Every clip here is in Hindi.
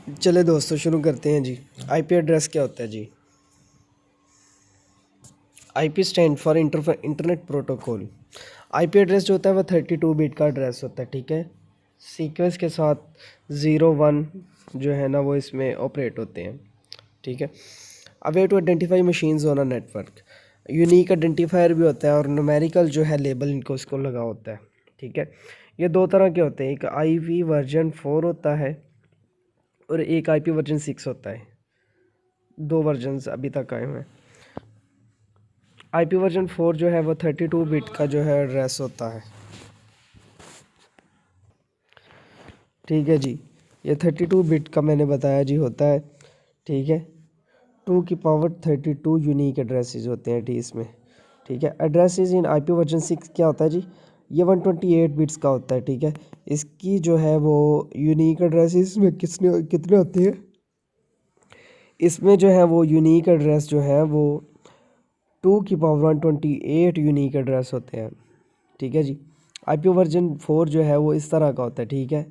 चले दोस्तों शुरू करते हैं जी। आईपी एड्रेस क्या होता है जी? IP stand for internet protocol. IP address जो होता है वो 32 बिट का एड्रेस होता है, ठीक है। सीक्वेंस के साथ 0 1 जो है ना वो इसमें ऑपरेट होते हैं, ठीक है। A way to identify machines on a network. Unique identifier भी होता है और न्यूमेरिकल जो है लेबल इनको इसको लगा होता है, ठीक है। ये दो तरह के होते हैं, एक आईपी वर्जन 4 होता है और एक आईपी वर्जन 6 होता है। दो वर्जन्स अभी तक आए हुए हैं। आईपी वर्जन 4 जो है वो 32 बिट का जो है एड्रेस होता है, ठीक है जी। ये 32 बिट का मैंने बताया जी होता है, ठीक है। 2 की पावर 32 यूनिक एड्रेसेस होते हैं टी इसमें, ठीक है। एड्रेसेस इन आईपी वर्जन 6 क्या होता है जी? ये 128 बिट्स का होता है, ठीक है। इसकी जो है वो यूनिक एड्रेसेस में कितने कितने होते हैं? इसमें जो है वो यूनिक एड्रेस जो है वो 2 की पावर 128 यूनिक एड्रेस होते हैं, ठीक है जी। आईपी वर्जन 4 जो है वो इस तरह का होता है, ठीक है।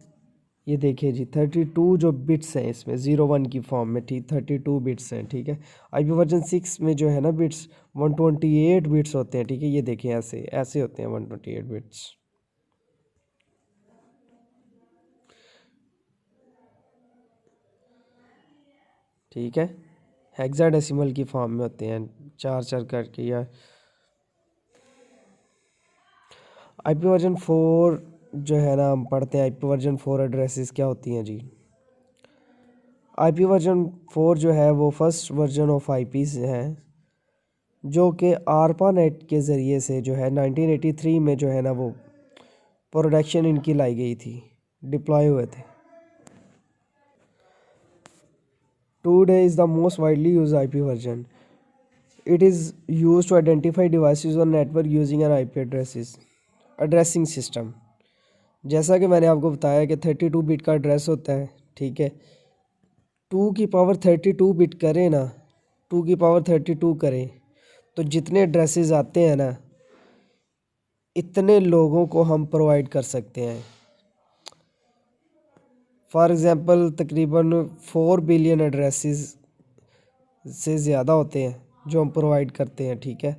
ये देखिए जी 32 जो बिट्स हैं इसमें 0 1 की फॉर्म में, ठीक 32 बिट्स हैं, ठीक है। आईपी वर्जन 6 में जो है ना बिट्स 128 बिट्स होते हैं, ठीक है। ये देखें ऐसे ऐसे होते हैं 128 बिट्स, ठीक है। हेक्साडेसिमल की फॉर्म में होते हैं, चार चार करके। या आईपी वर्जन 4 जो है ना हम पढ़ते हैं, आईपी वर्जन 4 एड्रेसेस क्या होती हैं जी? आईपी वर्जन 4 जो है वो फर्स्ट वर्जन ऑफ आईपी है, जो कि आरपानेट के ज़रिए से जो है 1983 में जो है ना वो प्रोडक्शन इनकी लाई गई थी, डिप्लॉय हुए थे। Today is the most widely use IP version. It is use to identify devices on network using an IP addressing system. जैसा कि मैंने आपको बताया कि 32 बिट का एड्रेस होता है, ठीक है। 2 की पावर 32 बिट करें ना, 2 की पावर 32 करें तो जितने एड्रेसेस आते हैं ना इतने लोगों को हम प्रोवाइड कर सकते हैं। फॉर एग्ज़ाम्पल तकरीबन 4 बिलियन एड्रेसेस से ज़्यादा होते हैं जो हम प्रोवाइड करते हैं, ठीक है।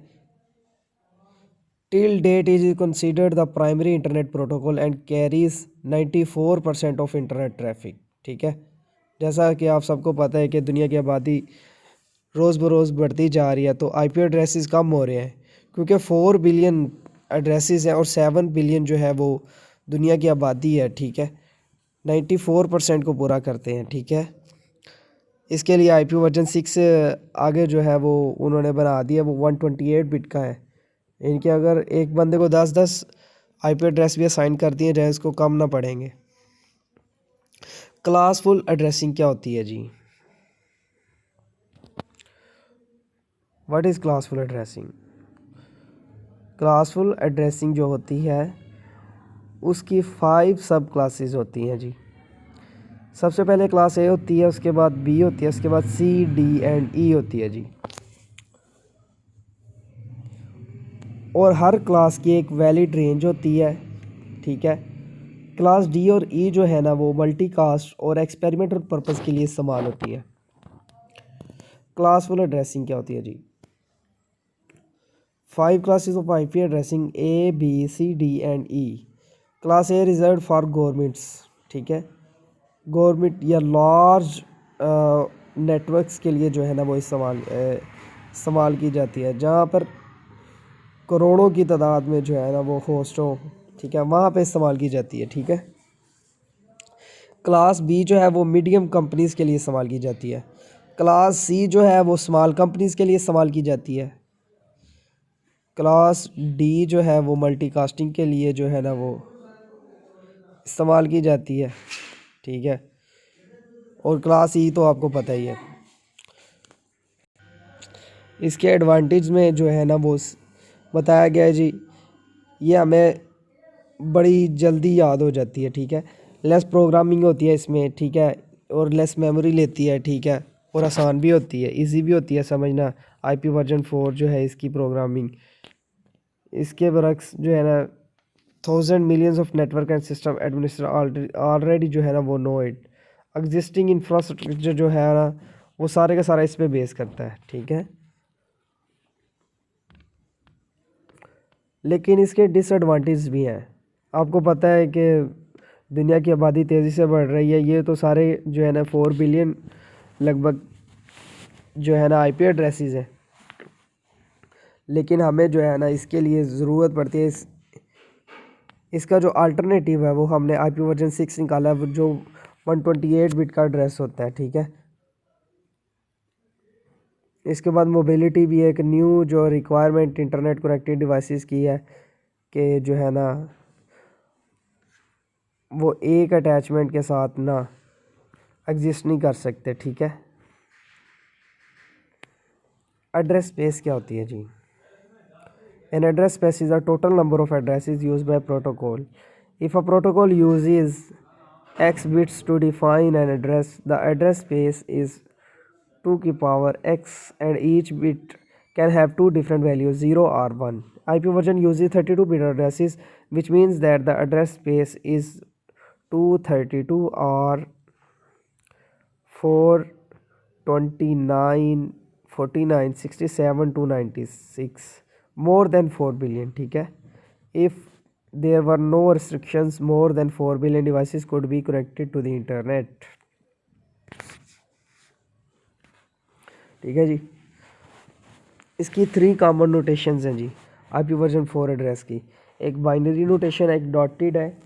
Till date is considered the primary internet protocol and carries 94% of internet traffic, ठीक है। जैसा कि आप सबको पता है कि दुनिया की आबादी रोज़ बरोज़ बढ़ती जा रही है, तो आईपी एड्रेसेस कम हो रहे हैं क्योंकि 4 बिलियन एड्रेसेस हैं और 7 बिलियन जो है वो दुनिया की आबादी है, ठीक है। 94% को पूरा करते हैं, ठीक है। इसके लिए आईपी वर्जन 6 आगे जो है वो उन्होंने बना दिया, वो 128 बिट का है। इनके अगर एक बंदे को 10 आईपी एड्रेस भी असाइन कर दिए जाए इसको कम ना पड़ेंगे। क्लासफुल एड्रेसिंग क्या होती है जी? What is classful addressing? Classful addressing जो होती है उसकी 5 सब क्लासेस होती हैं जी। सबसे पहले क्लास ए होती है, उसके बाद बी होती है, उसके बाद सी डी एंड ई होती है जी। और हर क्लास की एक वैलिड रेंज होती है, ठीक है। क्लास डी और ई जो है ना वो मल्टीकास्ट और एक्सपेरिमेंटल पर्पज़ के लिए इस्तेमाल होती है। क्लासफुल एड्रेसिंग क्या होती है जी? 5 classes of IP addressing A B C D and E. Class A reserve for governments, ठीक है। गवर्नमेंट या लार्ज नेटवर्क्स के लिए जो है ना वो इस्तेमाल की जाती है, जहाँ पर करोड़ों की तादाद में जो है ना वो होस्ट हो, ठीक है, वहाँ पे इस्तेमाल की जाती है, ठीक है। क्लास बी जो है वो मीडियम कंपनीज़ के लिए इस्तेमाल की जाती है। क्लास सी जो है वो स्मॉल कंपनीज़ के लिए इस्तेमाल की जाती है। क्लास डी जो है वो मल्टीकास्टिंग के लिए जो है ना वो इस्तेमाल की जाती है, ठीक है। और क्लास ई तो आपको पता ही है। इसके एडवांटेज में जो है ना वो बताया गया है जी। ये हमें बड़ी जल्दी याद हो जाती है, ठीक है। लेस प्रोग्रामिंग होती है इसमें, ठीक है, और लेस मेमोरी लेती है, ठीक है। और आसान भी होती है, इजी भी होती है समझना। आईपी वर्जन 4 जो है इसकी प्रोग्रामिंग, इसके बरक्स जो है ना 1000 millions of network and system administrator already जो है ना वो नो इट। एग्जिस्टिंग इंफ्रास्ट्रक्चर जो है ना वो सारे का सारा इस पे बेस करता है, ठीक है। लेकिन इसके डिसएडवांटेज भी हैं। आपको पता है कि दुनिया की आबादी तेज़ी से बढ़ रही है, ये तो सारे जो है ना 4 बिलियन लगभग जो है ना आईपी एड्रेसेस हैं। लेकिन हमें जो है ना इसके लिए ज़रूरत पड़ती है इसका जो अल्टरनेटिव है वो हमने आईपी वर्जन 6 निकाला है, जो 128 बिट का एड्रेस होता है, ठीक है। इसके बाद मोबिलिटी भी एक न्यू जो रिक्वायरमेंट इंटरनेट कनेक्टेड डिवाइसेस की है कि जो है ना वो एक अटैचमेंट के साथ ना एग्जिस्ट नहीं कर सकते, ठीक है। एड्रेस स्पेस क्या होती है जी? An address space is a total number of addresses used by protocol. If a protocol uses x bits to define an address, the address space is 2 की power x and each bit can have two different values 0 or 1. IP version uses 32 bit addresses, which means that the address space is 232 or 429 49 67 296 more than 4 billion, ठीक है। if there were no restrictions, more than 4 billion devices could be connected to the internet, ठीक है जी। इसकी 3 कॉमन नोटेशंस हैं जी आईपी वर्जन 4 एड्रेस की। एक बाइनरी नोटेशन है, एक डॉटेड है,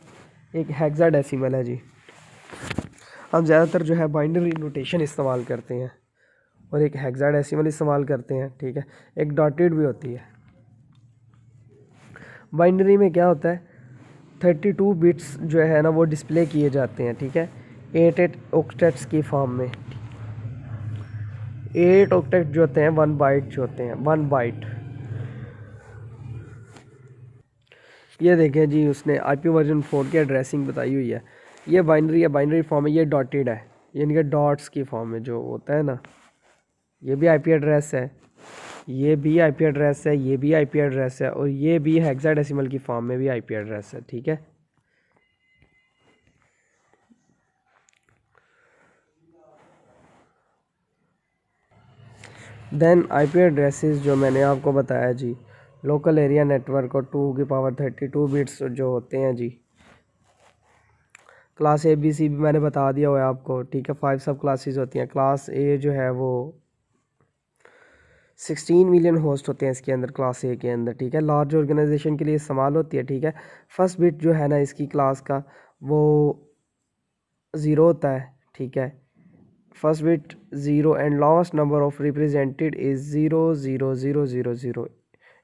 एक हेक्साडेसिमल है जी। हम ज़्यादातर जो है बाइनरी नोटेशन इस्तेमाल करते हैं और एक हेक्साडेसिमल इस्तेमाल करते हैं, ठीक है। एक डॉटेड भी होती है। बाइनरी में क्या होता है, 32 बिट्स जो है ना वो डिस्प्ले किए जाते हैं, ठीक है, 8 ऑक्टेट्स की फॉर्म में। 8 ऑक्टेट जो होते हैं 1 बाइट जो होते हैं, 1 बाइट। ये देखें जी, उसने आईपी वर्जन 4 की एड्रेसिंग बताई हुई है। ये बाइनरी है, बाइनरी फॉर्म है, ये डॉटेड है, यानी कि डॉट्स की फॉर्म में जो होता है ना। ये भी आईपी एड्रेस है, ये भी आईपी एड्रेस है, ये भी आईपी एड्रेस है, और ये भी हेक्साडेसिमल की फॉर्म में भी आईपी एड्रेस है, ठीक है। देन आईपी एड्रेसेस जो मैंने आपको बताया जी, लोकल एरिया नेटवर्क और 2 की पावर 32 बिट्स जो होते हैं जी। क्लास ए बी सी भी मैंने बता दिया हुआ है आपको, ठीक है। 5 सब क्लासेस होती हैं। क्लास ए जो है वो 16 मिलियन होस्ट होते हैं इसके अंदर, क्लास ए के अंदर, ठीक है। लार्ज ऑर्गेनाइजेशन के लिए इस्तेमाल होती है, ठीक है। फर्स्ट बिट जो है ना इसकी क्लास का वो 0 होता है, ठीक है। First bit 0 and last number of represented is 0 0 0 0 0।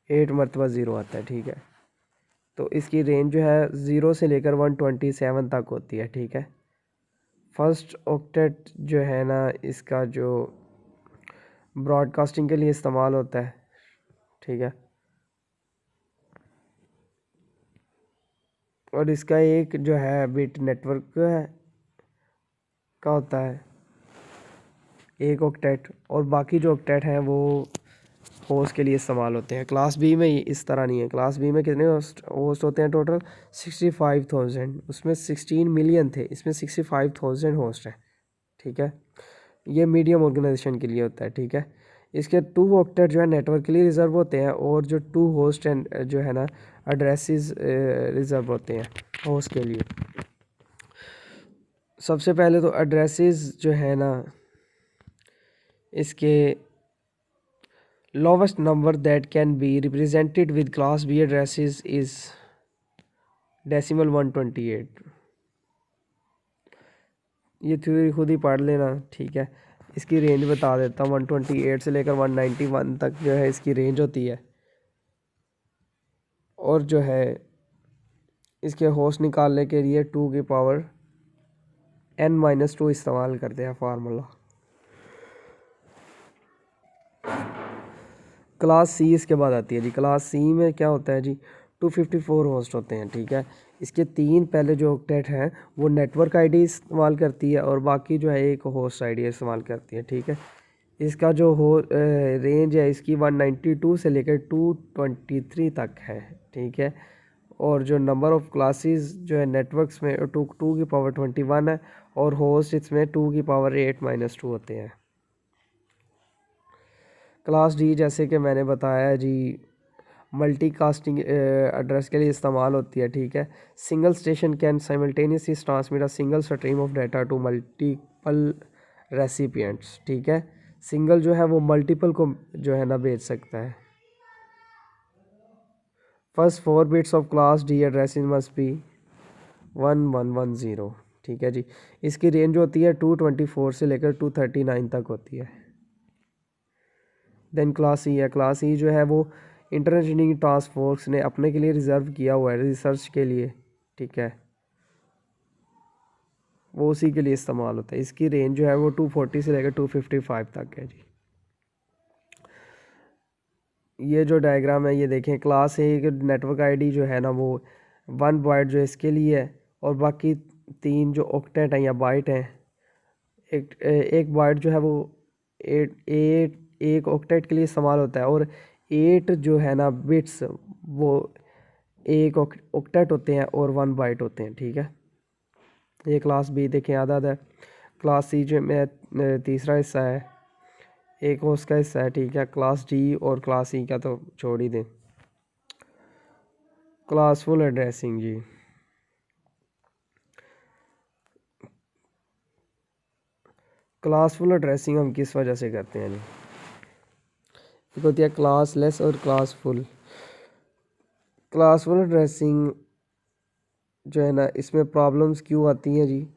8 मरतबा 0 आता है, ठीक है। तो इसकी रेंज जो है 0 से लेकर 127 तक होती है, ठीक है। फर्स्ट ऑक्टेट जो है ना इसका जो ब्रॉडकास्टिंग के लिए इस्तेमाल होता है, ठीक है। और इसका एक जो है बिट नेटवर्क है का होता है, एक ऑक्टेट, और बाकी जो ऑक्टेट हैं वो होस्ट के लिए इस्तेमाल होते हैं। क्लास बी में इस तरह नहीं है। क्लास बी में कितने होस्ट होते हैं टोटल? 65,000। उसमें 16 मिलियन थे, इसमें 65,000 होस्ट हैं, ठीक है। ये मीडियम ऑर्गेनाइजेशन के लिए होता है, ठीक है। इसके 2 ऑक्टेट जो है नेटवर्क के लिए रिज़र्व होते हैं, और जो 2 होस्ट एंड जो है ना एड्रेसेस रिज़र्व होते हैं होस्ट के लिए। सबसे पहले तो एड्रेसेस जो है ना इसके lowest number that can be represented with class B addresses is decimal 128। ये थ्योरी खुद ही पढ़ लेना, ठीक है। इसकी रेंज बता देता हूँ, 128 से लेकर 191 तक जो है इसकी रेंज होती है। और जो है इसके होस्ट निकालने के लिए 2 की पावर n-2 इस्तेमाल करते हैं फार्मूला। क्लास सी इसके बाद आती है जी। क्लास सी में क्या होता है जी, 254 होस्ट होते हैं, ठीक है। इसके 3 पहले जो ऑक्टेट हैं वो नेटवर्क आईडी इस्तेमाल करती है, और बाकी जो है एक होस्ट आईडी इस्तेमाल करती है, ठीक है। इसका जो रेंज है इसकी 192 से लेकर 223 तक है, ठीक है। और जो नंबर ऑफ़ क्लासेस जो है नेटवर्क्स में 2 की पावर 21 है, और होस्ट इसमें 2⁻8 - 2 होते हैं। क्लास डी जैसे कि मैंने बताया जी मल्टीकास्टिंग एड्रेस के लिए इस्तेमाल होती है, ठीक है। Single station can simultaneously transmit a single stream of data to multiple recipients, ठीक है। सिंगल जो है वो मल्टीपल को जो है ना भेज सकता है। First 4 bits of class D address must be 1110, ठीक है जी। इसकी रेंज होती है 224 से लेकर 239 तक होती है। देन क्लास ई है। क्लास ई जो है वो इंटरनेट इंजीनियरिंग टास्क फोर्स ने अपने के लिए रिजर्व किया हुआ है रिसर्च के लिए, ठीक है। वो उसी के लिए इस्तेमाल होता है। इसकी रेंज जो है वो 240 से लेकर 255 तक है जी। ये जो डायग्राम है ये देखें, क्लास ए के नेटवर्क आईडी जो है ना वो 1 बाइट जो इसके लिए है और बाकी 3 जो ऑक्टेट हैं या बाइट हैं, एक बाइट जो है वो एक ऑक्टेट के लिए इस्तेमाल होता है और 8 जो है ना बिट्स वो एक ऑक्टेट होते हैं और 1 बाइट होते हैं, ठीक है। ये क्लास बी देखें आधा है। क्लास सी जो में तीसरा हिस्सा है, एक उसका हिस्सा है, ठीक है। क्लास डी और क्लास ई का तो छोड़ ही दें। क्लासफुल एड्रेसिंग जी, क्लासफुल एड्रेसिंग हम किस वजह से करते हैं जी? एक होती है क्लासलेस और क्लासफुल। क्लासफुल एड्रेसिंग जो है ना इसमें प्रॉब्लम्स क्यों आती हैं जी?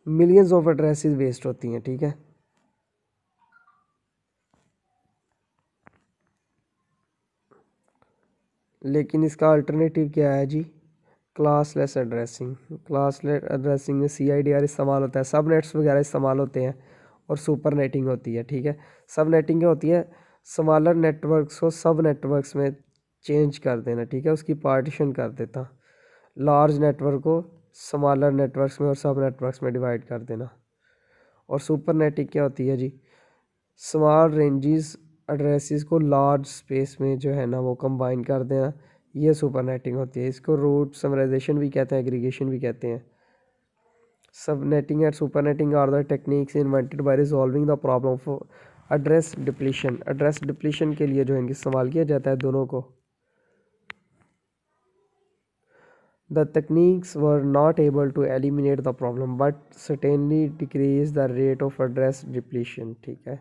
मिलियंस ऑफ एड्रेसेस वेस्ट होती हैं, ठीक है। लेकिन इसका अल्टरनेटिव क्या है जी? Classless addressing. क्लासलेस एड्रेसिंग में CIDR इस्तेमाल होता है, सब नेट्स वगैरह इस्तेमाल होते हैं और सुपर नेटिंग होती है, ठीक है। सब नेटिंग क्या होती है? स्मॉलर नेटवर्क्स को सब नेटवर्क्स में चेंज कर देना, ठीक है, उसकी पार्टीशन कर देता। लार्ज नेटवर्क को स्मॉलर नेटवर्क्स में और सब नेटवर्क्स में डिवाइड कर देना। और सुपर नेटिंग क्या होती है जी? स्मॉल रेंजेस एड्रेसेस को लार्ज स्पेस में जो है ना वो कंबाइन कर देना, ये सुपर नेटिंग होती है। इसको रूट समराइजेशन भी कहते हैं, एग्रीगेशन भी कहते हैं। सब netting and super netting are the techniques invented by resolving the problem of address depletion. Address depletion के लिए जो है इस्तेमाल किया जाता है दोनों को। The techniques were not able to eliminate the problem but certainly decrease the rate of address depletion, ठीक है।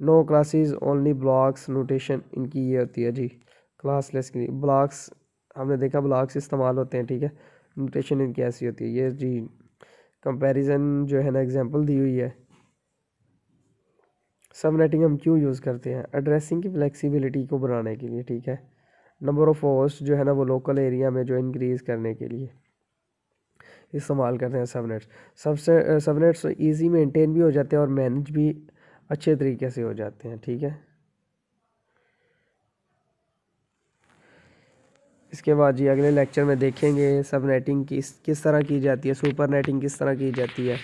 No classes only blocks notation इनकी ये होती है जी। क्लासलेस की ब्लॉक्स हमने देखा ब्लॉक्स इस्तेमाल होते हैं, ठीक है। नोटेशन इनकी ऐसी होती है ये जी। कंपैरिजन जो है ना एग्जांपल दी हुई है। सब नेटिंग हम क्यों यूज़ करते हैं? एड्रेसिंग की फ्लेक्सिबिलिटी को बढ़ाने के लिए, ठीक है। नंबर ऑफ़ होस्ट जो है ना वो लोकल एरिया में जो इंक्रीज़ करने के लिए इस्तेमाल करते हैं सबनेट्स। सबनेट्स ईजी मेंटेन भी हो जाते हैं और मैनेज भी अच्छे तरीके से हो जाते हैं, ठीक है। इसके बाद जी अगले लेक्चर में देखेंगे सब नेटिंग किस तरह की जाती है, सुपर नेटिंग किस तरह की जाती है।